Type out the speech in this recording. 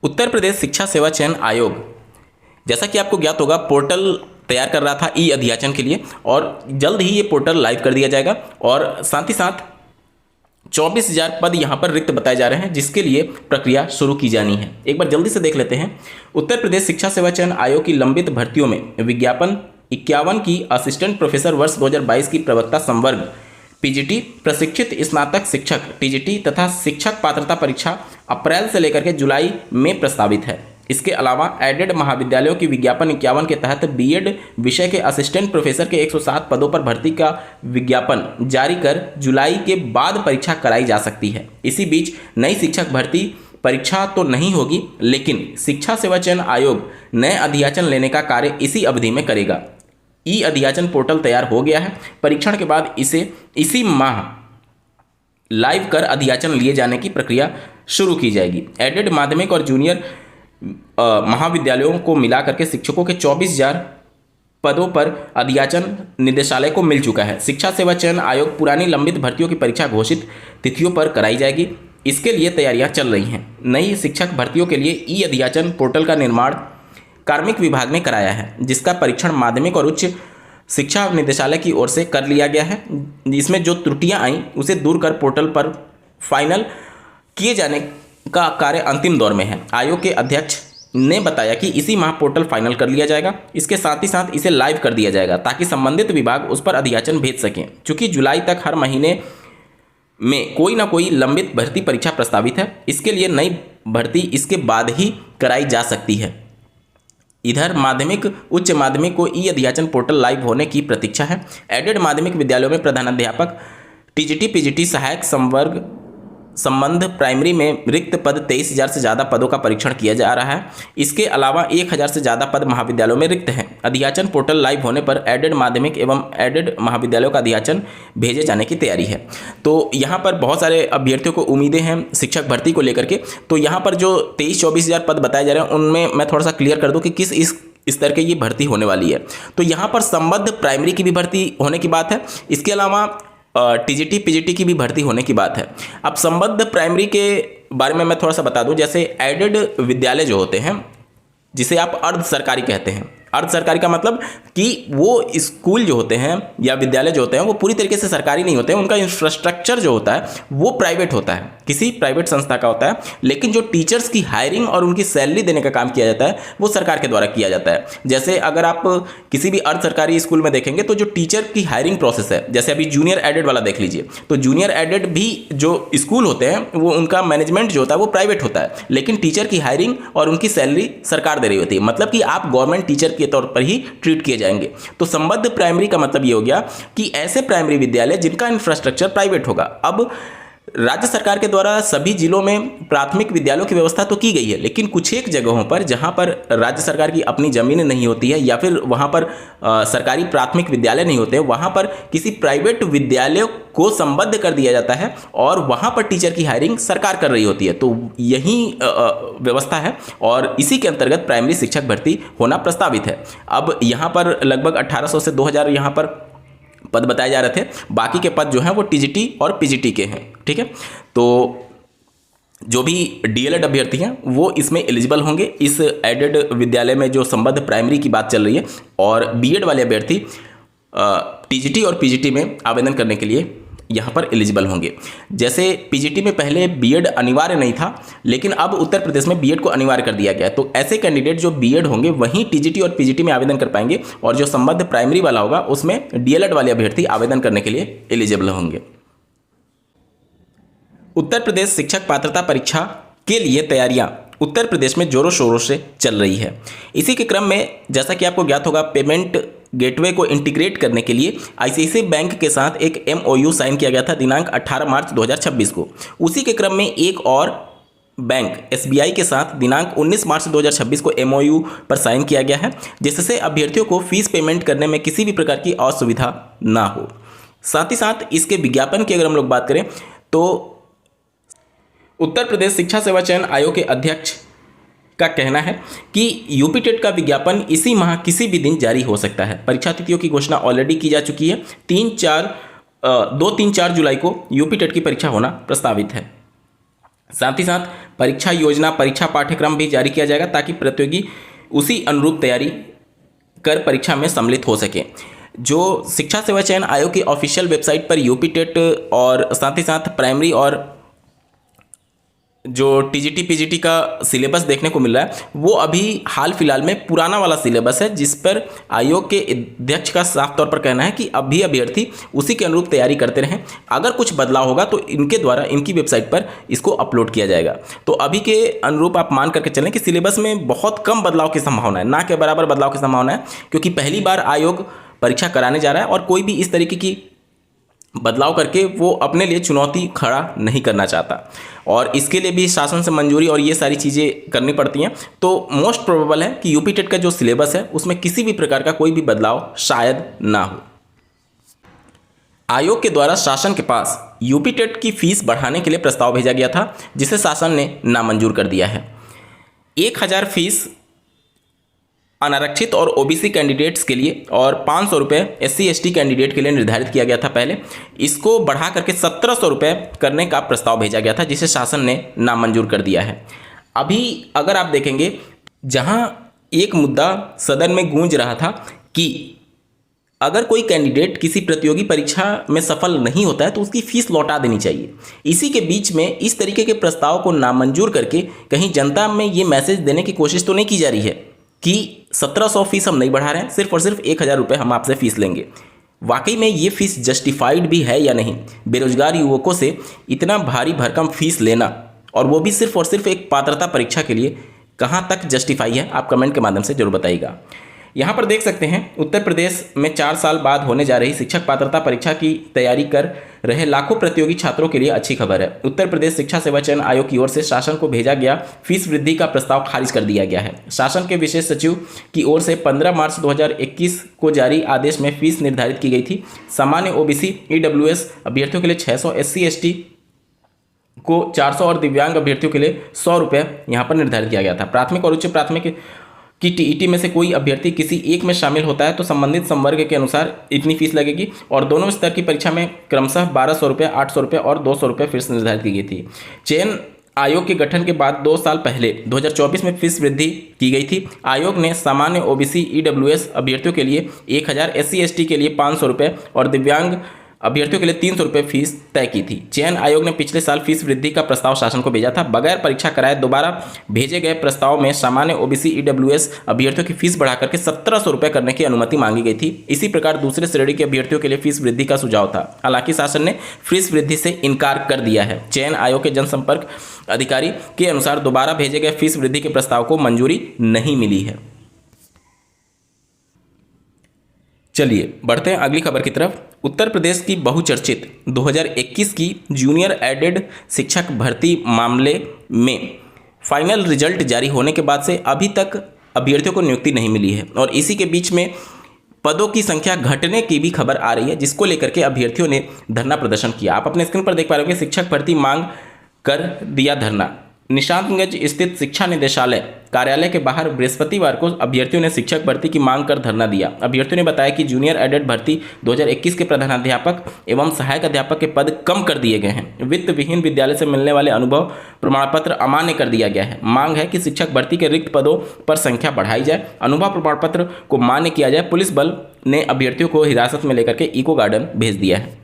उत्तर प्रदेश शिक्षा सेवा चयन आयोग, जैसा कि आपको ज्ञात होगा, पोर्टल तैयार कर रहा था ई अध्याचन के लिए और जल्द ही ये पोर्टल लाइव कर दिया जाएगा और साथ ही साथ 24,000 पद यहाँ पर रिक्त बताए जा रहे हैं, जिसके लिए प्रक्रिया शुरू की जानी है। एक बार जल्दी से देख लेते हैं। उत्तर प्रदेश शिक्षा सेवा चयन आयोग की लंबित भर्तियों में विज्ञापन 51 की असिस्टेंट प्रोफेसर वर्ष 2022 की प्रवक्ता संवर्ग पीजीटी, प्रशिक्षित स्नातक शिक्षक टीजीटी तथा शिक्षक पात्रता परीक्षा अप्रैल से लेकर के जुलाई में प्रस्तावित है। इसके अलावा एडेड महाविद्यालयों की विज्ञापन 51 के तहत बीएड विषय के असिस्टेंट प्रोफेसर के 107 पदों पर भर्ती का विज्ञापन जारी कर जुलाई के बाद परीक्षा कराई जा सकती है। इसी बीच नई शिक्षक भर्ती परीक्षा तो नहीं होगी, लेकिन शिक्षा सेवा चयन आयोग नए अध्याचन लेने का कार्य इसी अवधि में करेगा। ई अध्याचन पोर्टल तैयार हो गया है। परीक्षण के बाद इसे इसी माह लाइव कर अध्याचन लिए जाने की प्रक्रिया शुरू की जाएगी। एडेड माध्यमिक और जूनियर महाविद्यालयों को मिला करके शिक्षकों के 24,000 पदों पर अध्याचन निदेशालय को मिल चुका है। शिक्षा सेवा चयन आयोग पुरानी लंबित भर्तियों की परीक्षा घोषित तिथियों पर कराई जाएगी। इसके लिए तैयारियां चल रही हैं। नई शिक्षक भर्तियों के लिए ई अध्याचन पोर्टल का निर्माण कार्मिक विभाग ने कराया है, जिसका परीक्षण माध्यमिक और उच्च शिक्षा निदेशालय की ओर से कर लिया गया है। इसमें जो त्रुटियां आई उसे दूर कर पोर्टल पर फाइनल किए जाने का कार्य अंतिम दौर में है। आयोग के अध्यक्ष ने बताया कि इसी माह पोर्टल फाइनल कर लिया जाएगा। इसके साथ ही साथ इसे लाइव कर दिया जाएगा ताकि संबंधित विभाग उस पर अध्याचन भेज सकें। चूंकि जुलाई तक हर महीने में कोई ना कोई लंबित भर्ती परीक्षा प्रस्तावित है, इसके लिए नई भर्ती इसके बाद ही कराई जा सकती है। इधर माध्यमिक उच्च माध्यमिक को ई अध्याचन पोर्टल लाइव होने की प्रतीक्षा है। एडेड माध्यमिक विद्यालयों में प्रधानाध्यापक, टीजीटी पीजीटी सहायक संवर्ग संबंध प्राइमरी में रिक्त पद 23,000 से ज़्यादा पदों का परीक्षण किया जा रहा है। इसके अलावा 1,000 से ज़्यादा पद महाविद्यालयों में रिक्त हैं। अध्याचन पोर्टल लाइव होने पर एडेड माध्यमिक एवं एडेड महाविद्यालयों का अध्याचन भेजे जाने की तैयारी है। तो यहाँ पर बहुत सारे अभ्यर्थियों को उम्मीदें हैं शिक्षक भर्ती को लेकर के। तो यहाँ पर जो 23-24,000 पद बताए जा रहे हैं उनमें मैं थोड़ा सा क्लियर कर दूँ कि किस इस तरह की ये भर्ती होने वाली है। तो यहाँ पर संबद्ध प्राइमरी की भी भर्ती होने की बात है। इसके अलावा टीजीटी पीजीटी की भी भर्ती होने की बात है। अब संबद्ध प्राइमरी के बारे में मैं थोड़ा सा बता दूं। जैसे एडेड विद्यालय जो होते हैं, जिसे आप अर्ध सरकारी कहते हैं, अर्ध सरकारी का मतलब कि वो स्कूल जो होते हैं या विद्यालय जो होते हैं वो पूरी तरीके से सरकारी नहीं होते हैं। उनका इंफ्रास्ट्रक्चर जो होता है वो प्राइवेट होता है, किसी प्राइवेट संस्था का होता है। लेकिन जो टीचर्स की हायरिंग और उनकी सैलरी देने का काम किया जाता है वो सरकार के द्वारा किया जाता है। जैसे अगर आप किसी भी अर्ध सरकारी स्कूल में देखेंगे तो जो टीचर की हायरिंग प्रोसेस है, जैसे अभी जूनियर एडेड वाला देख लीजिए, तो जूनियर एडेड भी जो स्कूल होते हैं वो उनका मैनेजमेंट जो होता है वो प्राइवेट होता है, लेकिन टीचर की हायरिंग और उनकी सैलरी सरकार दे रही होती है। मतलब कि आप गवर्नमेंट टीचर के तौर पर ही ट्रीट किए जाएंगे। तो संबद्ध प्राइमरी का मतलब ये हो गया कि ऐसे प्राइमरी विद्यालय जिनका इंफ्रास्ट्रक्चर प्राइवेट होगा। अब राज्य सरकार के द्वारा सभी जिलों में प्राथमिक विद्यालयों की व्यवस्था तो की गई है, लेकिन कुछ एक जगहों पर जहां पर राज्य सरकार की अपनी जमीन नहीं होती है या फिर वहां पर सरकारी प्राथमिक विद्यालय नहीं होते, वहां पर किसी प्राइवेट विद्यालय को संबद्ध कर दिया जाता है और वहां पर टीचर की हायरिंग सरकार कर रही होती है। तो यही व्यवस्था है और इसी के अंतर्गत प्राइमरी शिक्षक भर्ती होना प्रस्तावित है। अब यहाँ पर लगभग 1,800 से 2,000 यहाँ पर पद बताए जा रहे थे। बाकी के पद जो हैं वो टीजीटी और पीजीटी के हैं। ठीक है, तो जो भी डीएलएड अभ्यर्थी हैं वो इसमें एलिजिबल होंगे। इस एडेड विद्यालय में जो संबद्ध प्राइमरी की बात चल रही है, और बीएड वाले अभ्यर्थी टीजीटी और पीजीटी में आवेदन करने के लिए यहाँ पर एलिजिबल होंगे। जैसे पीजीटी में पहले बीएड अनिवार्य नहीं था, लेकिन अब उत्तर प्रदेश में बीएड को अनिवार्य कर दिया गया है। तो ऐसे कैंडिडेट जो बीएड होंगे वहीं टीजीटी और पीजीटी में आवेदन कर पाएंगे, और जो संबद्ध प्राइमरी वाला होगा उसमें डीएलएड वाले अभ्यर्थी आवेदन करने के लिए एलिजिबल होंगे। उत्तर प्रदेश शिक्षक पात्रता परीक्षा के लिए तैयारियां उत्तर प्रदेश में जोरों शोरों से चल रही है। इसी के क्रम में जैसा कि आपको ज्ञात होगा, पेमेंट गेटवे को इंटीग्रेट करने के लिए आईसीआईसीआई बैंक के साथ एक एमओयू साइन किया गया था दिनांक 18 मार्च 2026 को। उसी के क्रम में एक और बैंक एसबीआई के साथ दिनांक 19 मार्च 2026 को एमओयू पर साइन किया गया है, जिससे अभ्यर्थियों को फीस पेमेंट करने में किसी भी प्रकार की असुविधा ना हो। साथ ही साथ इसके विज्ञापन की अगर हम लोग बात करें तो उत्तर प्रदेश शिक्षा सेवा चयन आयोग के अध्यक्ष का कहना है कि यूपी टेट का विज्ञापन इसी माह किसी भी दिन जारी हो सकता है। परीक्षा तिथियों की घोषणा ऑलरेडी की जा चुकी है। 2-3-4 जुलाई को यूपी टेट की परीक्षा होना प्रस्तावित है। साथ ही साथ परीक्षा योजना, परीक्षा पाठ्यक्रम भी जारी किया जाएगा ताकि प्रतियोगी उसी अनुरूप तैयारी कर परीक्षा में सम्मिलित हो सके। जो शिक्षा सेवा चयन आयोग की ऑफिशियल वेबसाइट पर यूपी टेट और साथ ही साथ प्राइमरी और जो टीजीटी पीजीटी का सिलेबस देखने को मिल रहा है वो अभी हाल फिलहाल में पुराना वाला सिलेबस है, जिस पर आयोग के अध्यक्ष का साफ तौर पर कहना है कि अभी अभ्यर्थी उसी के अनुरूप तैयारी करते रहें। अगर कुछ बदलाव होगा तो इनके द्वारा इनकी वेबसाइट पर इसको अपलोड किया जाएगा। तो अभी के अनुरूप आप मान करके चलें कि सिलेबस में बहुत कम बदलाव की संभावना है, ना के बराबर बदलाव की संभावना है, क्योंकि पहली बार आयोग परीक्षा कराने जा रहा है और कोई भी इस तरीके की बदलाव करके वो अपने लिए चुनौती खड़ा नहीं करना चाहता और इसके लिए भी शासन से मंजूरी और ये सारी चीज़ें करनी पड़ती हैं। तो मोस्ट प्रोबेबल है कि यूपी टेट का जो सिलेबस है उसमें किसी भी प्रकार का कोई भी बदलाव शायद ना हो। आयोग के द्वारा शासन के पास यूपी टेट की फीस बढ़ाने के लिए प्रस्ताव भेजा गया था, जिसे शासन ने नामंजूर कर दिया है। 1000 फीस अनारक्षित और ओबीसी कैंडिडेट्स के लिए और 500 रुपये एससी एसटी कैंडिडेट के लिए निर्धारित किया गया था पहले। इसको बढ़ा करके 1700 रुपये करने का प्रस्ताव भेजा गया था, जिसे शासन ने नामंजूर कर दिया है। अभी अगर आप देखेंगे, जहां एक मुद्दा सदन में गूंज रहा था कि अगर कोई कैंडिडेट किसी प्रतियोगी परीक्षा में सफल नहीं होता है तो उसकी फीस लौटा देनी चाहिए, इसी के बीच में इस तरीके के प्रस्ताव को नामंजूर करके कहीं जनता में ये मैसेज देने की कोशिश तो नहीं की जा रही है कि 1700 फीस हम नहीं बढ़ा रहे हैं, सिर्फ और सिर्फ 1000 रुपये हम आपसे फीस लेंगे। वाकई में ये फीस जस्टिफाइड भी है या नहीं? बेरोजगार युवकों से इतना भारी भरकम फीस लेना और वो भी सिर्फ और सिर्फ एक पात्रता परीक्षा के लिए कहाँ तक जस्टिफाई है? आप कमेंट के माध्यम से जरूर बताइएगा। यहाँ पर देख सकते हैं उत्तर प्रदेश में 4 साल बाद होने जा रही शिक्षक पात्रता परीक्षा की तैयारी कर रहे लाखों प्रतियोगी छात्रों के लिए अच्छी खबर है। उत्तर प्रदेश शिक्षा सेवा चयन आयोग की ओर से शासन को भेजा गया फीस वृद्धि का प्रस्ताव खारिज कर दिया गया है। शासन के विशेष सचिव की ओर से 15 मार्च 2021 को जारी आदेश में फीस निर्धारित की गई थी। सामान्य ओबीसी ईडब्ल्यूएस अभ्यर्थियों के लिए 600, एससी एसटी को 400 और दिव्यांग अभ्यर्थियों के लिए 100 रुपये यहाँ पर निर्धारित किया गया था। प्राथमिक और उच्च प्राथमिक कि टीईटी में से कोई अभ्यर्थी किसी एक में शामिल होता है तो संबंधित संवर्ग के अनुसार इतनी फीस लगेगी और दोनों स्तर की परीक्षा में क्रमशः 1200 रुपये, 800 रुपये और 200 रुपये फीस निर्धारित की गई थी। चयन आयोग के गठन के बाद 2 साल पहले 2024 में फीस वृद्धि की गई थी। आयोग ने सामान्य ओबीसी ईडब्ल्यूएस अभ्यर्थियों के लिए 1000, एससी एसटी के लिए 500 रुपये और दिव्यांग अभ्यर्थियों के लिए 300 रुपये फीस तय की थी। चयन आयोग ने पिछले साल फीस वृद्धि का प्रस्ताव शासन को भेजा था। बगैर परीक्षा कराए दोबारा भेजे गए प्रस्ताव में सामान्य ओबीसी ईडब्ल्यूएस अभ्यर्थियों की फीस बढ़ाकर के 1700 रुपये करने की अनुमति मांगी गई थी। इसी प्रकार दूसरे श्रेणी के अभ्यर्थियों के लिए फीस वृद्धि का सुझाव था। हालांकि शासन ने फीस वृद्धि से इनकार कर दिया है। चयन आयोग के जनसंपर्क अधिकारी के अनुसार दोबारा भेजे गए फीस वृद्धि के प्रस्ताव को मंजूरी नहीं मिली है। चलिए बढ़ते हैं अगली खबर की तरफ। उत्तर प्रदेश की बहुचर्चित 2021 की जूनियर एडेड शिक्षक भर्ती मामले में फाइनल रिजल्ट जारी होने के बाद से अभी तक अभ्यर्थियों को नियुक्ति नहीं मिली है और इसी के बीच में पदों की संख्या घटने की भी खबर आ रही है, जिसको लेकर के अभ्यर्थियों ने धरना प्रदर्शन किया। आप अपने स्क्रीन पर देख पा रहे होंगे, शिक्षक भर्ती मांग कर दिया धरना। निशांतगंज स्थित शिक्षा निदेशालय कार्यालय के बाहर बृहस्पतिवार को अभ्यर्थियों ने शिक्षक भर्ती की मांग कर धरना दिया। अभ्यर्थियों ने बताया कि जूनियर एडेड भर्ती 2021 के प्रधानाध्यापक एवं सहायक अध्यापक के पद कम कर दिए गए हैं। वित्त विहीन विद्यालय से मिलने वाले अनुभव प्रमाण पत्र अमान्य कर दिया गया है। मांग है कि शिक्षक भर्ती के रिक्त पदों पर संख्या बढ़ाई जाए, अनुभव प्रमाण पत्र को मान्य किया जाए। पुलिस बल ने अभ्यर्थियों को हिरासत में लेकर के इको गार्डन भेज दिया है।